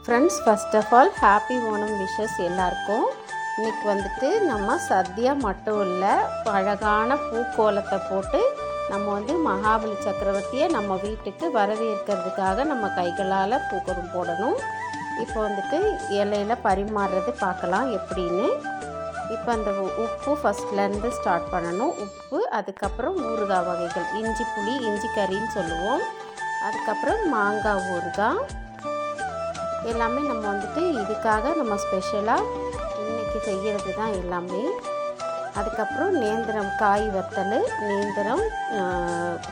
Friends, first of all happy Onam wishes எல்லாருக்கும். இன்றைக்கி வந்துட்டு நம்ம சத்யா மட்டும் இல்லை, அழகான பூக்கோலத்தை போட்டு நம்ம மகாபலி சக்கரவர்த்தியை நம்ம வீட்டுக்கு வரவேற்கிறதுக்காக நம்ம கைகளால் பூக்கோலம் போடணும். இப்போ இலையில் பரிமாறுறது பார்க்கலாம் எப்படின்னு. இப்போ அந்த உப்பு ஃபஸ்ட்லேருந்து ஸ்டார்ட் பண்ணணும். உப்பு, அதுக்கப்புறம் ஊறுகாய் வகைகள், இஞ்சி புளி, இஞ்சி கறின்னு சொல்லுவோம். அதுக்கப்புறம் மாங்காய் ஊறுகாய் எல்லாமே நம்ம இதுக்காக நம்ம ஸ்பெஷலாக இன்றைக்கி செய்கிறது தான் எல்லாமே. அதுக்கப்புறம் நேந்திரம் காய் வத்தல், நேந்திரம்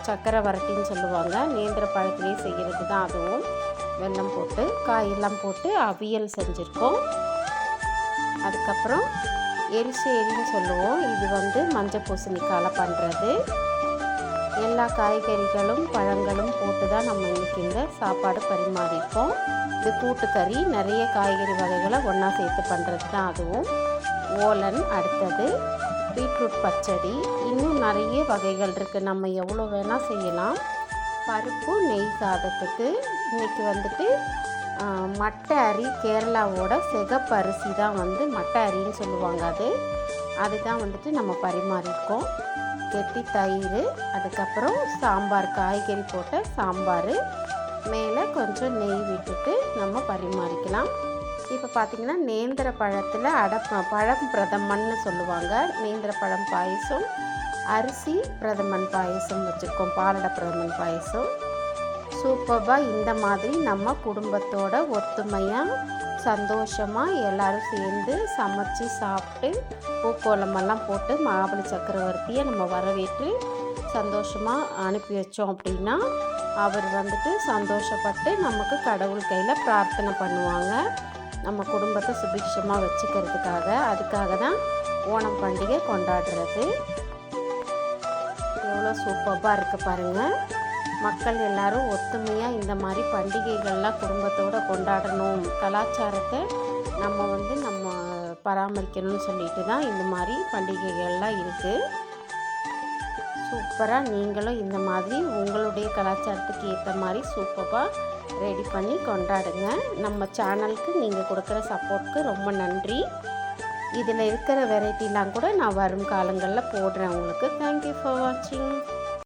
சக்கரை வரட்டின்னு சொல்லுவாங்க, நேந்திர பழத்துலேயே செய்கிறது தான் அதுவும். வெல்லம் போட்டு காயெல்லாம் போட்டு அவியல் செஞ்சுருக்கோம். அதுக்கப்புறம் எரிசேரின்னு சொல்லுவோம், இது மஞ்சள் பூசணிக்காயில் பண்ணுறது. எல்லா காய்கறிகளும் பழங்களும் போட்டு தான் நம்ம இன்றைக்கி இந்த சாப்பாடு பரிமாறியிருக்கோம். இது கூட்டுக்கறி, நிறைய காய்கறி வகைகளை ஒன்றா சேர்த்து பண்ணுறது தான் அதுவும். ஓலன், அடுத்தது பீட்ரூட் பச்சடி, இன்னும் நிறைய வகைகள் இருக்குது, நம்ம எவ்வளோ வேணால் செய்யலாம். பருப்பு நெய் சாதத்துக்கு இன்றைக்கி மட்டை அரி, கேரளாவோட சிகப்பரிசி தான் மட்டை அரின்னு சொல்லுவாங்க, அதுதான் நம்ம பரிமாறியிருக்கோம். கெட்டி தயிர், அதுக்கப்புறம் சாம்பார், காய்கறி போட்ட சாம்பார், மேலே கொஞ்சம் நெய் விட்டுட்டு நம்ம பரிமாறிக்கலாம். இப்போ பார்த்திங்கன்னா நேந்திர பழத்தில் பழம் பிரதமன்னு சொல்லுவாங்க. நேந்திர பழம் பாயசம், அரிசி பிரதமன் பாயசம் வச்சுருக்கோம், பாலடை பிரதமன் பாயசம். சூப்பராக இந்த மாதிரி நம்ம குடும்பத்தோட ஒத்துமையாக சந்தோஷமாக எல்லோரும் சேர்ந்து சமைச்சு சாப்பிட்டு பூக்கோலமெல்லாம் போட்டு மகாபலி சக்கரவர்த்தியை நம்ம வரவேற்று சந்தோஷமாக அனுப்பி வச்சோம் அப்படின்னா அவர் சந்தோஷப்பட்டு நமக்கு கடவுள் கையில் பிரார்த்தனை பண்ணுவாங்க, நம்ம குடும்பத்தை சுபிக்ஷமாக வச்சுக்கிறதுக்காக. அதுக்காக தான் ஓணம் பண்டிகை கொண்டாடுறது. எவ்வளோ சூப்பராக இருக்குது பாருங்கள். மக்கள் எல்லோரும் ஒத்துமையாக இந்த மாதிரி பண்டிகைகள்லாம் குடும்பத்தோடு கொண்டாடணும், கலாச்சாரத்தை நம்ம நம்ம பராமரிக்கணும்னு சொல்லிட்டு தான் இந்த மாதிரி பண்டிகைகள்லாம் இருக்குது. சூப்பராக நீங்களும் இந்த மாதிரி உங்களுடைய கலாச்சாரத்துக்கு ஏற்ற மாதிரி சூப்பராக ரெடி பண்ணி கொண்டாடுங்க. நம்ம சேனலுக்கு நீங்கள் கொடுக்குற சப்போர்ட்டுக்கு ரொம்ப நன்றி. இதில் இருக்கிற வெரைட்டிலாம் கூட நான் வரும் காலங்களில் போடுறேன் உங்களுக்கு. தேங்க்யூ ஃபார் வாட்சிங்.